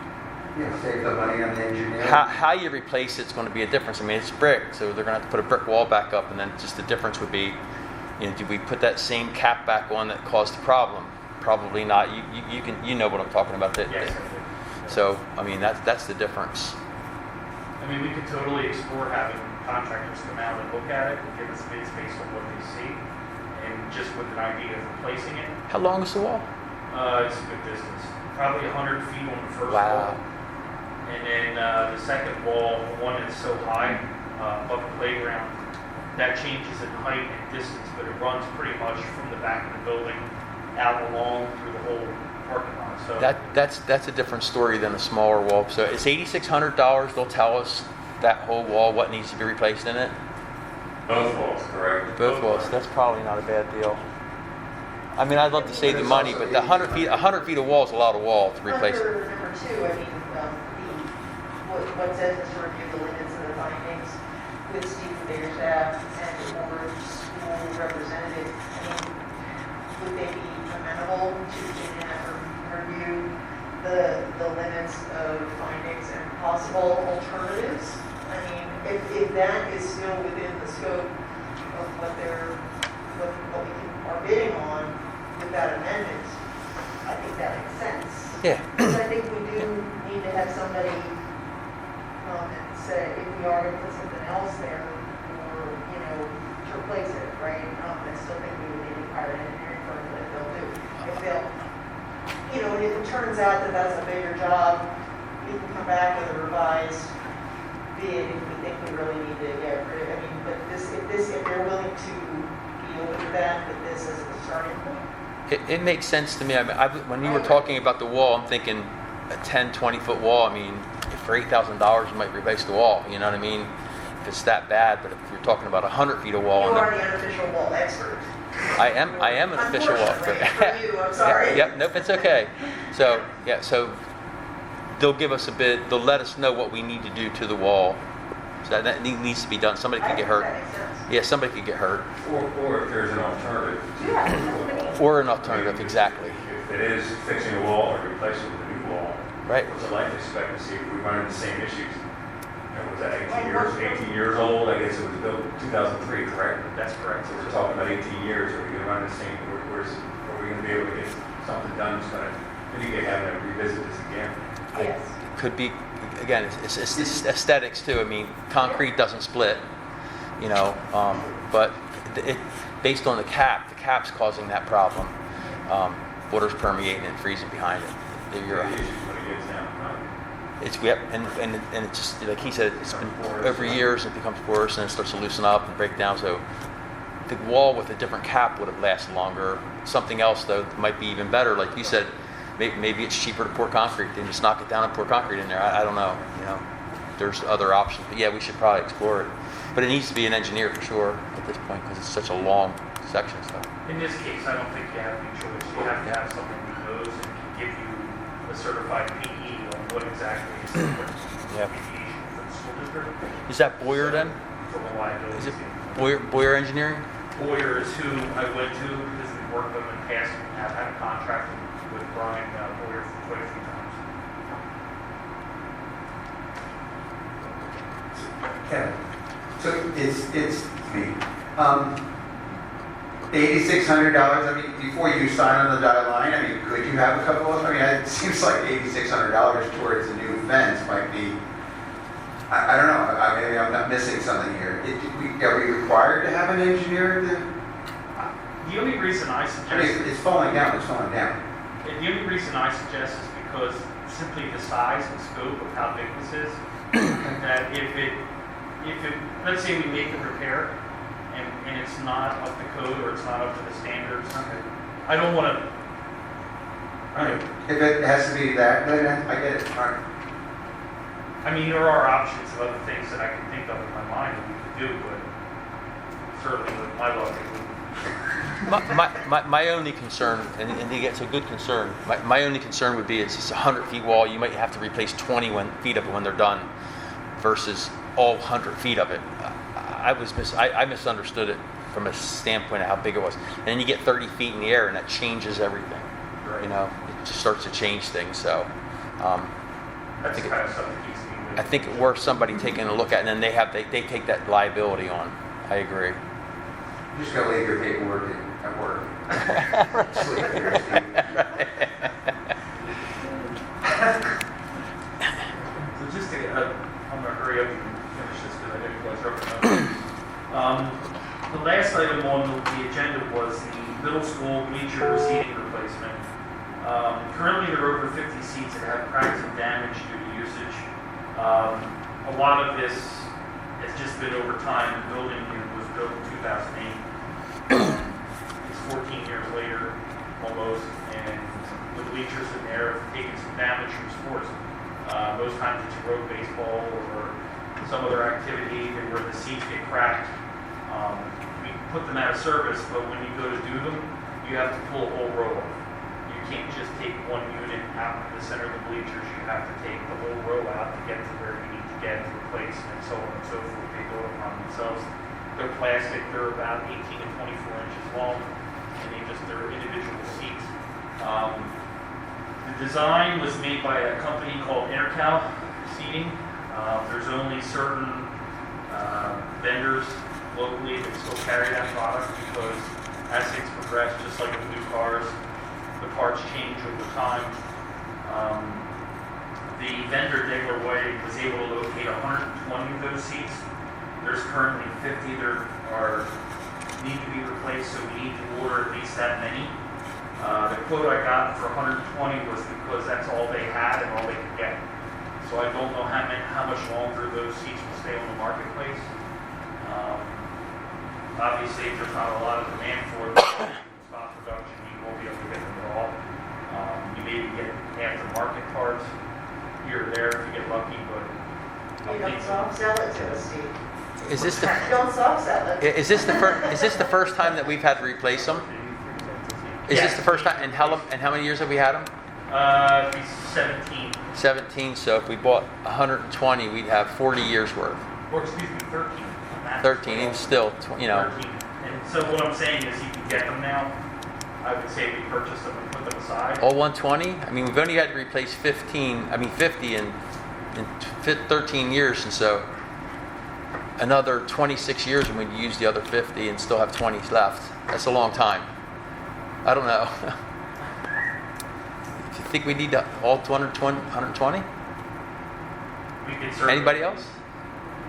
Yeah, save the money on the engineering. how you replace it's going to be a difference. I mean, it's brick, so they're going to have to put a brick wall back up, and then just the difference would be, do we put that same cap back on that caused the problem? Probably not. You know what I'm talking about. Yes, I do. So I mean that's the difference. I mean, we could totally explore having contractors come out and look at it and give us bids based on what they see, and just with an idea of replacing it. How long is the wall? It's a good distance, probably 100 feet on the first Wow. wall. And then the second wall, the one that's so high above the playground, that changes in height and distance, but it runs pretty much from the back of the building out along through the whole parking lot. So That's a different story than a smaller wall. So it's $8,600. They'll tell us that whole wall, what needs to be replaced in it. Both walls, correct? Both walls. That's probably not a bad deal. I mean, I'd love to save the money, but the 100 feet of wall is a lot of wall to replace. Under number 2, I mean, what says is to review the limits of the findings with Steve Biggerstaff and or school representative. I mean, would they be amenable to getting and review the limits of findings and possible alternatives? I mean, if that is still within the scope of what we are bidding on with that amendment, I think that makes sense. Yeah. Because I think we do need to have somebody and say, if we are going to put something else there, or, to replace it, right? I still think we would need to hire an engineering firm that if it turns out that that's a bigger job, we can come back with a revised bid if we think we really need to get rid of it. I mean, but if they're willing to be open to that, with this as a starting point. It makes sense to me. I mean, when you were talking about the wall, I'm thinking a 10, 20-foot wall. I mean, for $8,000, you might replace the wall. You know what I mean? If it's that bad, but if you're talking about 100 feet of wall, You are the unofficial wall expert. I am an official wall expert. Unfortunately for you, I'm sorry. Yep, nope, it's okay. So they'll give us a bid. They'll let us know what we need to do to the wall. So that needs to be done. Somebody could get hurt. That makes sense. Yeah, somebody could get hurt. Or if there's an alternative. Yeah. Or an alternative, exactly. If it is fixing a wall or replacing it with a new wall, Right. what's the life expectancy if we run into the same issues? Was that 18 years old? I guess it was built 2003, correct? that's correct. So we're talking about 18 years. Are we going to run into the same? Are we going to be able to get something done that's going to mitigate having to revisit this again? Yes. Could be, again, it's aesthetics too. I mean, concrete doesn't split, but based on the cap's causing that problem. Water's permeating and freezing behind it. You're The issue when it gets down, right? and it's just like he said, it's been over years. It becomes worse and it starts to loosen up and break down. So the wall with a different cap would have lasted longer. Something else though might be even better. Like you said, maybe it's cheaper to pour concrete than just knock it down and pour concrete in there. I don't know. There's other options. But yeah, we should probably explore it. But it needs to be an engineer for sure at this point because it's such a long section. So. In this case, I don't think you have any choice. You have to have someone who knows and can give you a certified PE on what exactly is the Yeah. deviation for the school district. Is that Boyer then? From a liability Is it standpoint. Boyer Engineering? Boyer is who I went to because we worked with them in the past and have had a contract with Brian Boyer for quite a few times. Kevin, so it's me. $8,600, I mean, before you sign on the dotted line, I mean, could you have a couple of, it seems like $8,600 towards a new fence might be, I don't know, maybe I'm not missing something here. Are we required to have an engineer? The only reason I I mean, suggested it's falling down, it's falling down. And the only reason I suggest is because simply the size and scope of how big this is, that if it, let's say we make the repair and it's not up to code or it's not up to the standards, I don't want to, If it has to be that, then I get it. All right. I mean, there are options of other things that I can think of in my mind that we could do, but certainly with my luck, it wouldn't. My only concern, and it's a good concern, my only concern would be it's 100 feet wall, you might have to replace 20 feet of it when they're done versus all 100 feet of it. I misunderstood it from a standpoint of how big it was. And then you get 30 feet in the air and that changes everything. Right. You know, it just starts to change things. So That's the kind of stuff that keeps me moving. I think it's worth somebody taking a look at, and then they take that liability on. I agree. You're just gonna leave your paperwork at work. Sleep here, Steve. So just to, I'm gonna hurry up and finish this because I know you guys are up. The last item on the agenda was the middle school bleacher seating replacement. Currently, there are over 50 seats that have cracks and damage due to usage. A lot of this has just been over time. The building was built in 2008. It's 14 years later, almost, and the bleachers in there have taken some damage from sports. Most times it's road baseball or some other activity where the seats get cracked. We put them out of service, but when you go to do them, you have to pull a whole row off. You can't just take one unit out in the center of the bleachers. You have to take the whole row out to get to where you need to get to replace and so on and so forth. They go upon themselves. They're plastic. They're about 18 to 24 inches long, and they're individual seats. The design was made by a company called Intercal Seating. There's only certain vendors locally that still carry that product because as things progress, just like with new cars, the parts change over time. The vendor, Degler White, was able to locate 120 of those seats. There's currently 50 that need to be replaced, so we need to order at least that many. The quote I got for 120 was because that's all they had and all they could get. So I don't know how much longer those seats will stay on the marketplace. Obviously, if there's not a lot of demand for them, stop production, you won't be able to get them at all. You maybe get aftermarket parts here or there if you get lucky, but You don't soft sell it to us, Steve. Is this You don't soft sell it. is this the first time that we've had to replace them? Is this the first time? And how many years have we had them? It'd be 17, 17. So if we bought 120, we'd have 40 years worth. or excuse me, 13. 13, even still, 13. And so what I'm saying is you can get them now. I would say we purchase them and put them aside. All 120? I mean, we've only had to replace 50 in 13 years, and so another 26 years when we use the other 50 and still have 20 left. That's a long time. I don't know. Do you think we need all 120? We could certainly, Anybody else?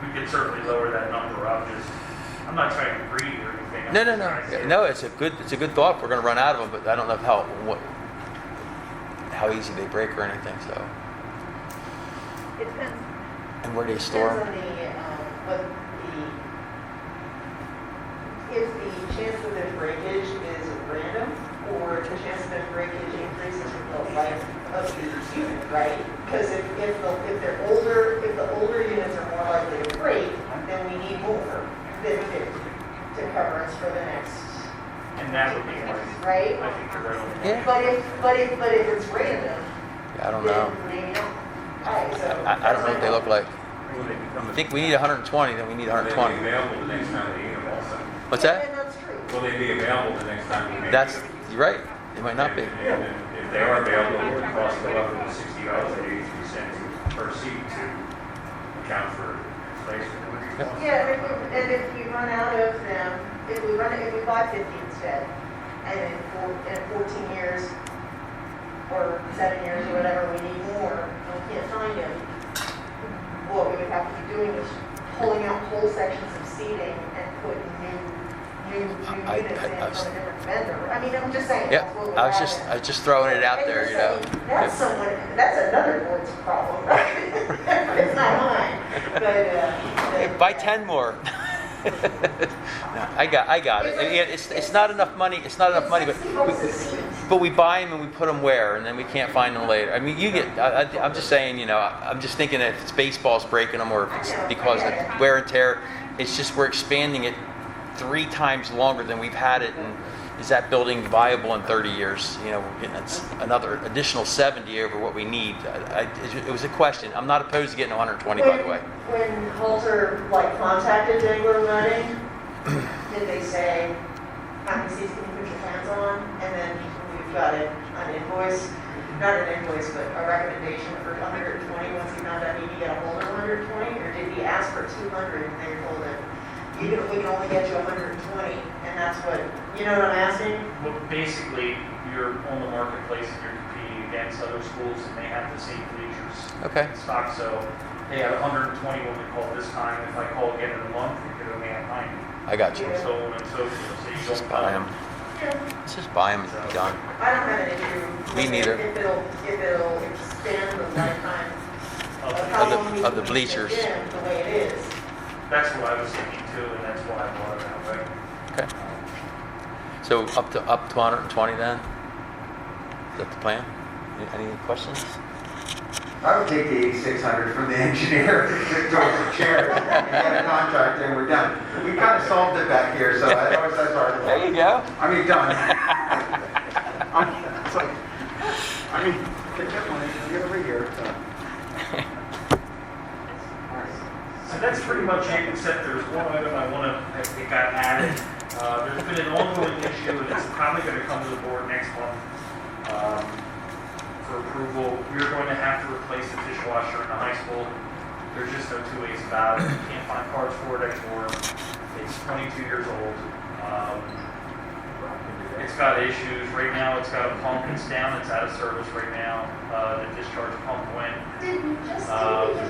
We could certainly lower that number. I'm not trying to be greedy or anything. I'm No. just trying to say- No, it's a good thought. We're going to run out of them, but I don't know how easy they break or anything. So, It depends. and where do you store Depends them? on if the chance that there's breakage is random, or the chance that there's breakage increases with the life of the unit, right? Because if the older units are more likely to break, then we need more than 50 to cover us for the next, And that would be right. right? I think you're right on that. Yeah. But if it's random, I don't know. then maybe not. Alright, so. I don't know what they look like. Well, they become I think we need 120, then we need Will they be 120. available the next time we need them also? What's Yeah, that? and that's true. Will they be available the next time we need That's, them? you're right. It might not be. And if they are available, it would cost $11.60.83 per seat to account for inflation. Yeah, and if we run out of them, if we buy 50 instead, and in 14 years, or 7 years, or whatever, we need more, and we can't find them, what we would have to be doing is pulling out whole sections of seating and put new new units in from I a different vendor. I mean, I'm just saying. Yeah, that's what we I was have. just throwing it out And there, you're you know. saying, That's someone, that's another board's problem, right? It's not mine, but. Buy 10 more. No, I got it. And yet, it's not enough money, but we buy them and we put them where, and then we can't find them later. I mean, I'm just saying, you know, I'm just thinking if it's baseball's breaking them or if it's because of wear and tear, it's just we're expanding it 3 times longer than we've had it, and is that building viable in 30 years? You know, we're getting another additional 70 over what we need. It was a question. I'm not opposed to getting 120, by the way. When Halter, like, contacted Dangler Running, did they say, how many seats can you put your hands on? And then we've got an invoice, not an invoice, but a recommendation for 120 once he found out he could get a hold of 120? Or did he ask for 200 and they told him, we can only get you 120, and that's what, you know what I'm asking? Well, basically, you're on the marketplace and you're competing against other schools and they have the same bleachers. Okay. in stock, so they had 120 when we called this time. If I call again in a month, they could only have 90. I got you. And so on and so forth, so you Just don't buy them. Let's just buy them and be done. I don't have an issue. Me with neither. If it'll extend the lifetime of Of how the- long we of the can bleachers. keep it in the way it is. That's what I was thinking too, and that's why I brought it out, right? Okay. So up to 120 then? Is that the plan? Any questions? I would take the 8,600 from the engineer towards the chair and get a contract and we're done. We kind of solved it back here, so I always that's hard. There you go. I mean, done. It's like, I mean, get that money, get over here. So. So that's pretty much it, except there's one item I want to, that got added. There's been an ongoing issue, and it's probably going to come to the board next month for approval. We're going to have to replace the dishwasher in the high school. There's just no two ways about it. You can't find parts for it anymore. It's 22 years old. It's got issues. Right now, it's got a pump that's down. It's out of service right now. The discharge pump went. Did we just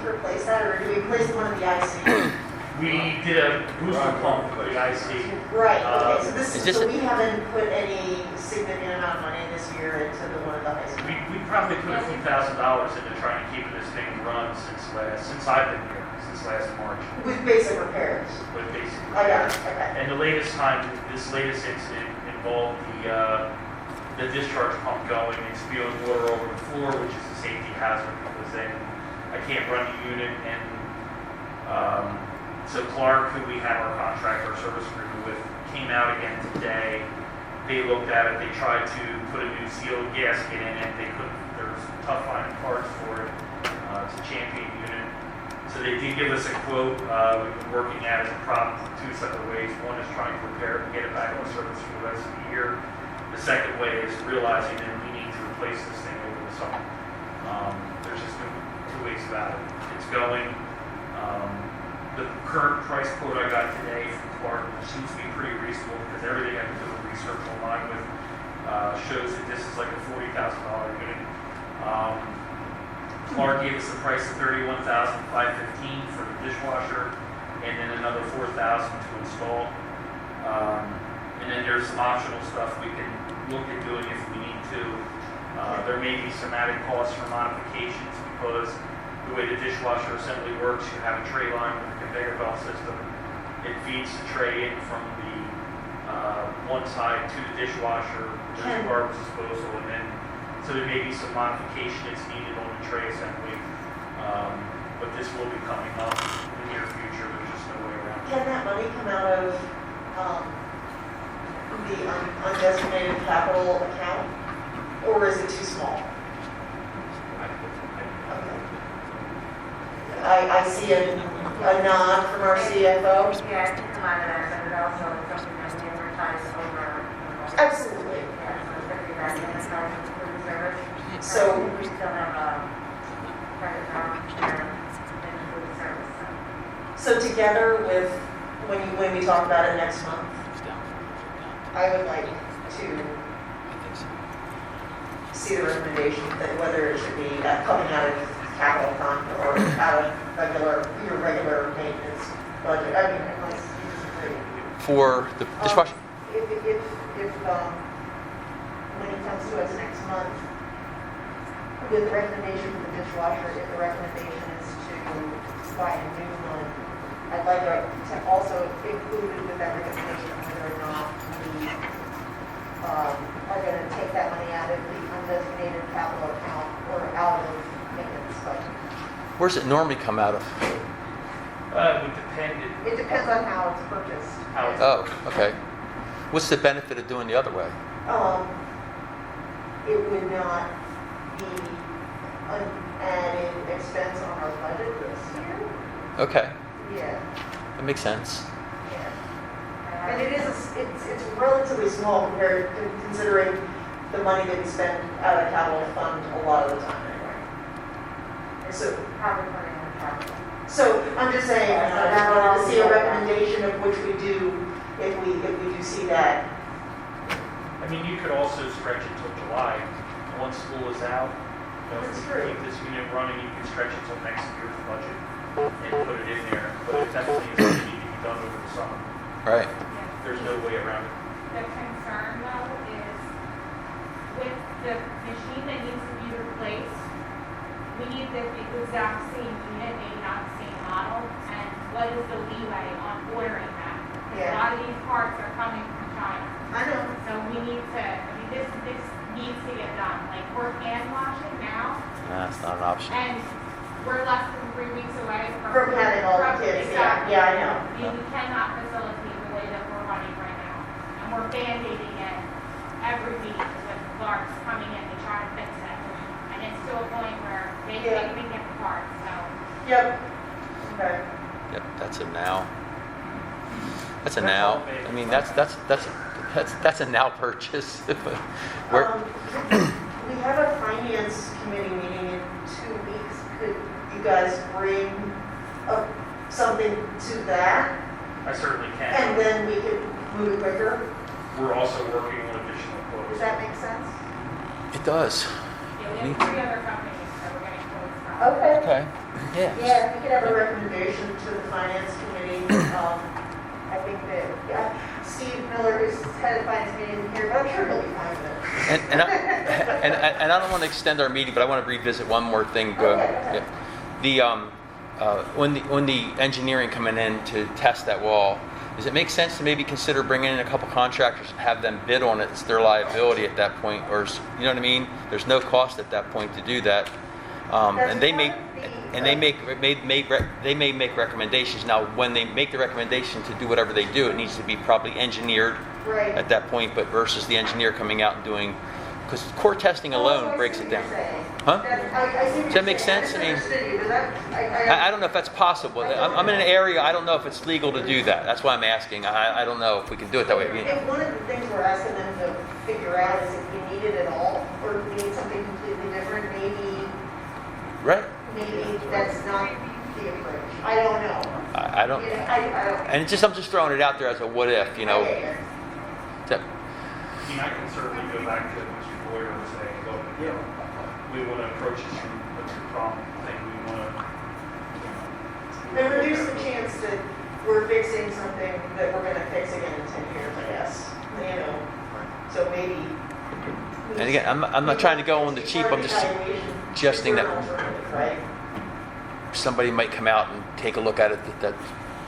replace that, or did we replace one of the IC? We did a booster pump for the IC. Right, okay, so Is this so a- we haven't put any significant amount of money this year into the one of the high school. We probably put a few $1,000s into trying to keep this thing run since I've been here, since last March, With basic repairs. with basically. I got it, okay. And the latest time, this latest incident involved the discharge pump going and spewing water over the floor, which is a safety hazard because then I can't run the unit. And so Clark, who we have our contract, our service agreement with, came out again today. They looked at it. They tried to put a new sealed gasket in it. They couldn't. There's tough finding parts for it. It's a champion unit. So they did give us a quote. We've been working at it two separate ways. One is trying to repair it and get it back on service for the rest of the year. The second way is realizing that we need to replace this thing over the summer. There's just no two ways about it. It's going. The current price quote I got today from Clark seems to be pretty reasonable because everything I've been doing research online with shows that this is like a $40,000 unit. Clark gave us the price of $31,515 for the dishwasher, and then another $4,000 to install. And then there's some optional stuff we can look at doing if we need to. There may be some added costs for modifications because the way the dishwasher assembly works, you have a tray line with a conveyor belt system. It feeds the tray in from the one side to the dishwasher, there's garbage disposal, and then so there may be some modification that's needed on the tray assembly. But this will be coming up in the near future. There's just no way around it. Can that money come out of the undesignated capital account, or is it too small? Okay. I see a nod from our CFO. Yeah, it can come out of that, but it also is something that we advertise over. Absolutely. Yeah, so it's going to be that enterprise food service. So- We still have a credit card there in food service. So together with, when we talk about it next month, I would like to see the recommendation that whether it should be coming out of capital fund or out of your regular maintenance budget. I mean, unless you disagree. for the dishwasher? When he comes to us next month with the recommendation for the dishwasher, if the recommendation is to buy a new one, I'd like to also include with that recommendation whether or not we are going to take that money out of the undesignated capital account or out of maintenance budget. Where's it normally come out of? It would depend. It depends on how it's purchased. How it's- Oh, okay. What's the benefit of doing the other way? It would not be an added expense on our budget this year. Okay, Yeah, that makes sense. yeah. And it is, it's relatively small compared to considering the money that we spend out of capital fund a lot of the time anyway. So, Probably putting in capital. so I'm just saying, I wanted to see a recommendation of which we do, if we do see that. I mean, you could also stretch it till July, once school is out. You know, if That's we true. keep this unit running, you can stretch it till next year's budget and put it in there. But it definitely is going to need to be done over the summer. Right. There's no way around it. The concern though is with the machine that needs to be replaced, we need the exact same unit, maybe not the same model, and what is the leeway on ordering that? Because Yeah. a lot of these parts are coming from China. I know. So we need to, I mean, this needs to get done. Like, we're hand washing now, Nah, that's not an option. and we're less than 3 weeks away From having all the kids, yeah, Exactly. yeah, I know. We cannot facilitate the way that we're running right now. And we're band-aiding it every week with Larks coming in to try to fix it. And it's to a point where they can't even get the parts, so. Yep. Okay. Yep, that's a now. That's a That's now. all big. I mean, that's a now purchase. Where, We have a finance committee meeting in 2 weeks. Could you guys bring up something to that? I certainly And can. then we could move it quicker? We're also working on additional Does quotes. that make sense? it does. Yeah, we have 3 other companies that we're getting quotes from. Okay. Okay. Yeah. Yeah, we could have a recommendation to the finance committee. I think that, yeah, Steve Miller, who's head of finance meeting here, but I'm sure he'll be fine with it. And I don't want to extend our meeting, but I want to revisit one more thing. Okay. Yeah. When the engineering coming in to test that wall, does it make sense to maybe consider bringing in a couple contractors and have them bid on it? It's their liability at that point, or you know what I mean? There's no cost at that point to do that, and they may. And they may make recommendations. Now, when they make the recommendation to do whatever they do, it needs to be probably engineered Right. at that point, but versus the engineer coming out and doing, because core testing alone breaks it down. Huh? Does that make sense? I mean, I don't know if that's possible. I'm in an area, I don't know if it's legal to do that. That's why I'm asking. I don't know if we can do it that way. If one of the things we're asking them to figure out is if we need it at all, or if we need something completely different, Right? maybe that's not the approach. I don't know. I don't, You know, I don't. and it's just, I'm just throwing it out there as a what if, you know. Yeah. That- I mean, I can certainly go back to Mr. Boyer and say, look, you know, we want to approach this from a two-pronged thing. We want to. And reduce the chance that we're fixing something that we're gonna fix again in 10 years, I guess, you know, so maybe. And again, I'm not trying to go on the cheap, I'm just suggesting that Right? somebody might come out and take a look at it that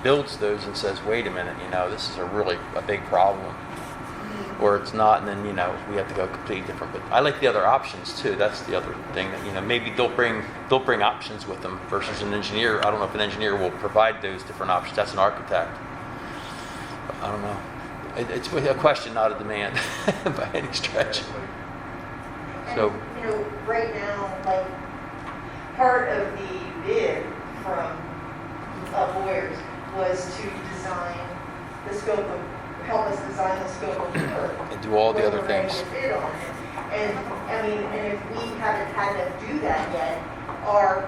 builds those and says, wait a minute, you know, this is a big problem. Or it's not, and then, you know, we have to go completely different. But I like the other options too. That's the other thing that, you know, maybe they'll bring options with them versus an engineer. I don't know if an engineer will provide those different options. That's an architect. But I don't know. It's a question, not a demand by any stretch. And, So- you know, right now, like, part of the bid from Boyers was to design the scope of, help us design the scope of work. And do all the other When we're ready things. to bid on it. And, I mean, and if we haven't had them do that yet, our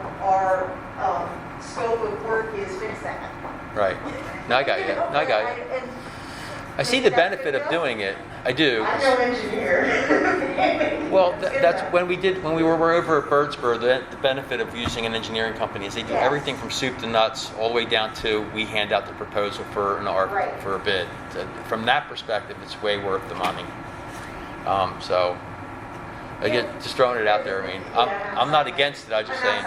scope of work is fix that. Right. No, I got you. No, I got you. And I see the benefit of doing it. I do. I'm no engineer. Well, that's when we were over at Birdsboro, the benefit of using an engineering company is they do Yes. everything from soup to nuts, all the way down to we hand out the proposal for an art, Right. for a bid. From that perspective, it's way worth the money. So, again, just throwing it out there, I mean, I'm not against it, I'm just saying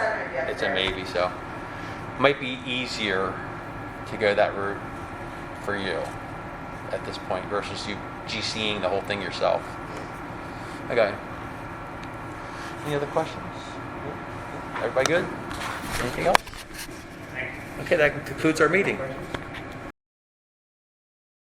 it's a maybe, so. Might be easier to go that route for you at this point versus you GCing the whole thing yourself. Okay. Any other questions? Everybody good? Anything else? Okay, that concludes our meeting.